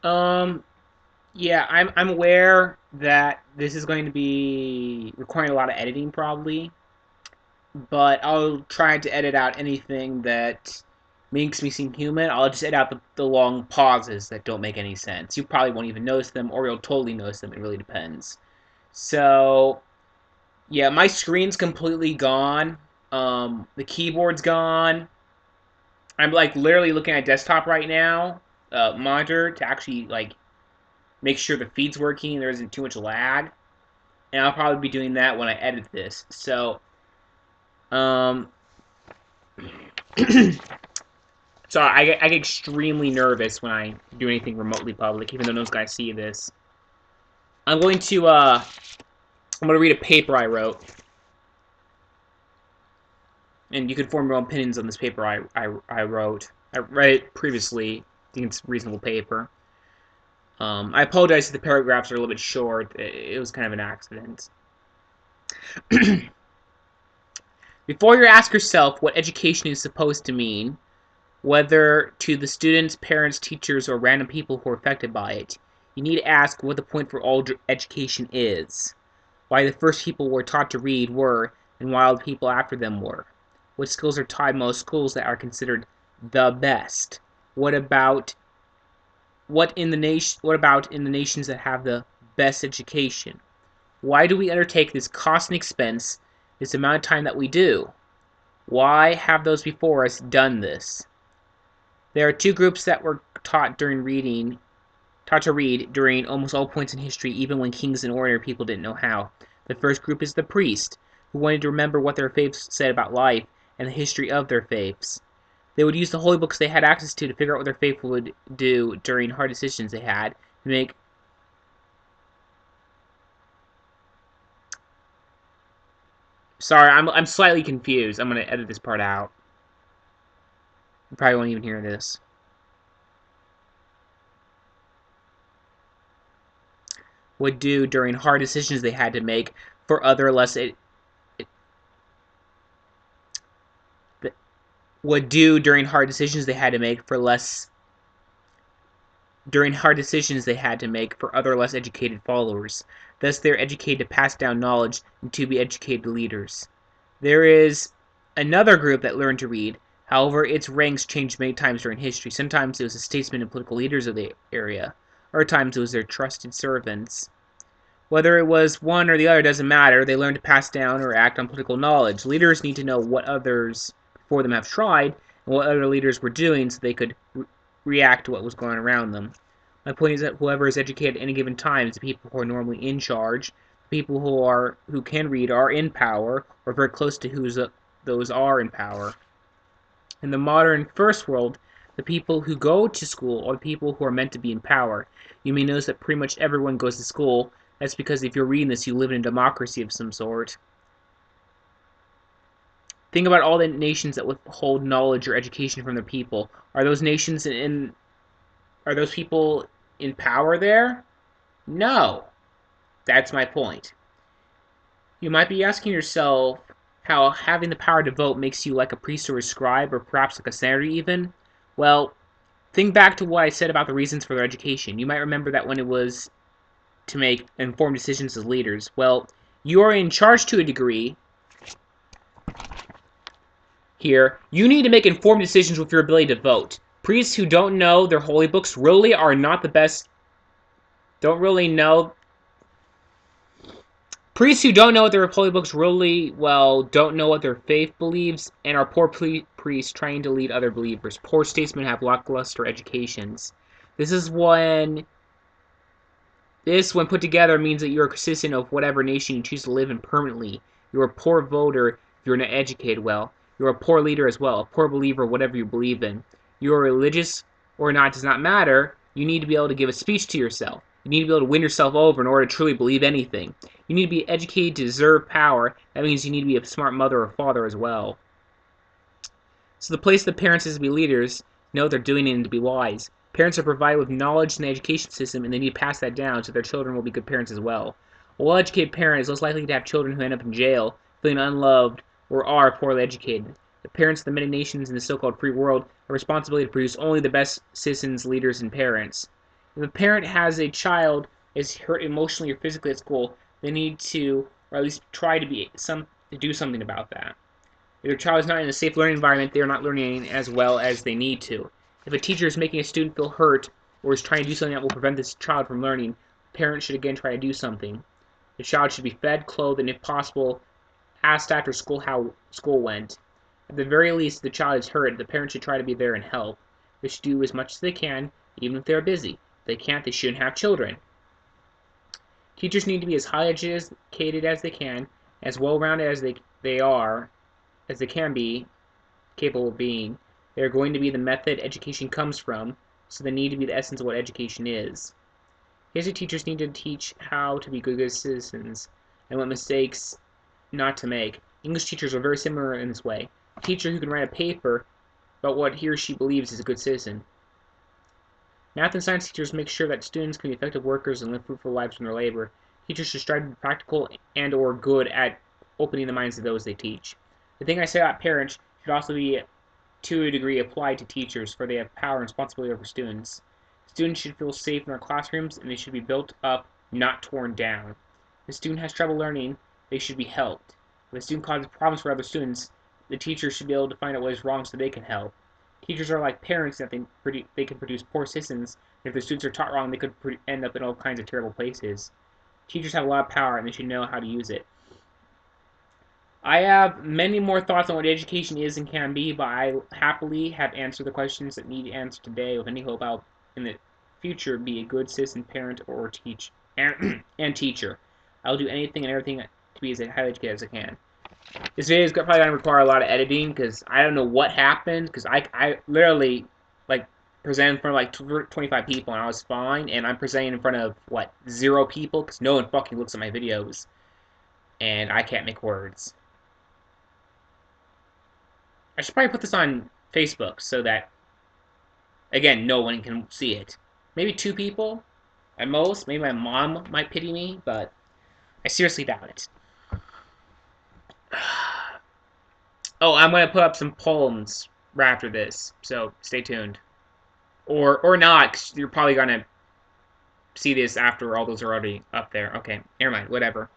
Um, yeah, I'm aware that this is going to be requiring a lot of editing probably, but I'll try to edit out anything that makes me seem human. I'll just edit out the long pauses that don't make any sense. You probably won't even notice them, or you'll totally notice them. It really depends. So, yeah, my screen's completely gone. The keyboard's gone. I'm like literally looking at desktop right now, monitor to actually like make sure the feed's working and there isn't too much lag. And I'll probably be doing that when I edit this. So, um, so I get extremely nervous when I do anything remotely public, even though those guys see this. I'm going to I'm going to read a paper I wrote, and you can form your own opinions on this paper I wrote. I read it previously. I think it's a reasonable paper. I apologize if the paragraphs are a little bit short. It was kind of an accident. Before you ask yourself what education is supposed to mean, whether to the students, parents, teachers, or random people who are affected by it, you need to ask what the point for all education is, why the first people were taught to read were, and why all the people after them were, what skills are taught in most schools that are considered the best, what about what about in the nations that have the best education? Why do we undertake this cost and expense, this amount of time that we do? Why have those before us done this? There are two groups that were taught to read during almost all points in history, even when kings and ordinary people didn't know how. The first group is the priest, who wanted to remember what their faiths said about life and the history of their faiths. They would use the holy books they had access to figure out what their faith would do during hard decisions they had to make. Sorry, I'm slightly confused. I'm gonna edit this part out. You probably won't even hear this. Would do during hard decisions they had to make for other less would do during hard decisions they had to make for less during hard decisions they had to make for other less educated followers. Thus they are educated to pass down knowledge and to be educated leaders. There is another group that learned to read. However, its ranks changed many times during history. Sometimes it was the statesmen and political leaders of the area. Other times it was their trusted servants. Whether it was one or the other doesn't matter. They learn to pass down or act on political knowledge. Leaders need to know what others before them have tried and what other leaders were doing so they could react to what was going on around them. My point is that whoever is educated at any given time is the people who are normally in charge. The people who can read are in power or very close to those are in power. In the modern first world, the people who go to school are the people who are meant to be in power. You may notice that pretty much everyone goes to school. That's because if you're reading this, you live in a democracy of some sort. Think about all the nations that withhold knowledge or education from their people. Are those people in power there? No. That's my point. You might be asking yourself how having the power to vote makes you like a priest or a scribe, or perhaps like a senator even. Well, think back to what I said about the reasons for their education. You might remember that when it was to make informed decisions as leaders. Well, you are in charge to a degree here. You need to make informed decisions with your ability to vote. Priests who don't know their holy books really are not the best, don't really know. Priests who don't know what their holy books really well don't know what their faith believes and are poor priests trying to lead other believers. Poor statesmen have lackluster educations. This is when when put together, means that you're a citizen of whatever nation you choose to live in permanently. You're a poor voter if you're not educated well. You're a poor leader as well, a poor believer, whatever you believe in. You're religious or not does not matter. You need to be able to give a speech to yourself. You need to be able to win yourself over in order to truly believe anything. You need to be educated to deserve power. That means you need to be a smart mother or father as well. So the place of the parents is to be leaders, know they're doing it and to be wise. Parents are provided with knowledge in the education system, and they need to pass that down so their children will be good parents as well. A well-educated parent is less likely to have children who end up in jail, feeling unloved, or are poorly educated. The parents of the many nations in the so-called free world have a responsibility to produce only the best citizens, leaders, and parents. If a parent has a child is hurt emotionally or physically at school, they need to, or at least try to do something about that. If their child is not in a safe learning environment, they are not learning as well as they need to. If a teacher is making a student feel hurt or is trying to do something that will prevent this child from learning, parents should again try to do something. The child should be fed, clothed, and if possible, asked after school how school went. At the very least, if the child is hurt, the parents should try to be there and help. They should do as much as they can, even if they are busy. If they can't, they shouldn't have children. Teachers need to be as highly educated as they can, as well-rounded as they can be capable of being. They are going to be the method education comes from, so they need to be the essence of what education is. History teachers need to teach how to be good citizens and what mistakes not to make. English teachers are very similar in this way. A teacher who can write a paper about what he or she believes is a good citizen. Math and science teachers make sure that students can be effective workers and live fruitful lives from their labor. Teachers should strive to be practical and or good at opening the minds of those they teach. The thing I say about parents should also be to a degree applied to teachers, for they have power and responsibility over students. Students should feel safe in their classrooms, and they should be built up, not torn down. If a student has trouble learning, they should be helped. If a student causes problems for other students, the teacher should be able to find out what is wrong so they can help. Teachers are like parents that they can produce poor citizens, and if their students are taught wrong, they could end up in all kinds of terrible places. Teachers have a lot of power, and they should know how to use it. I have many more thoughts on what education is and can be, but I happily have answered the questions that need answered today with any hope I'll, in the future, be a good citizen, parent, or and teacher. I'll do anything and everything to be as highly educated as I can. This video is probably going to require a lot of editing because I don't know what happened, because I literally, like, presented in front of, like, 25 people and I was fine, and I'm presenting in front of, what, 0 people, because no one fucking looks at my videos, and I can't make words. I should probably put this on Facebook so that, again, no one can see it. Maybe 2 people at most. Maybe my mom might pity me, but I seriously doubt it. Oh, I'm going to put up some poems right after this, so stay tuned. Or not, because you're probably going to see this after all those are already up there. Okay, never mind, whatever.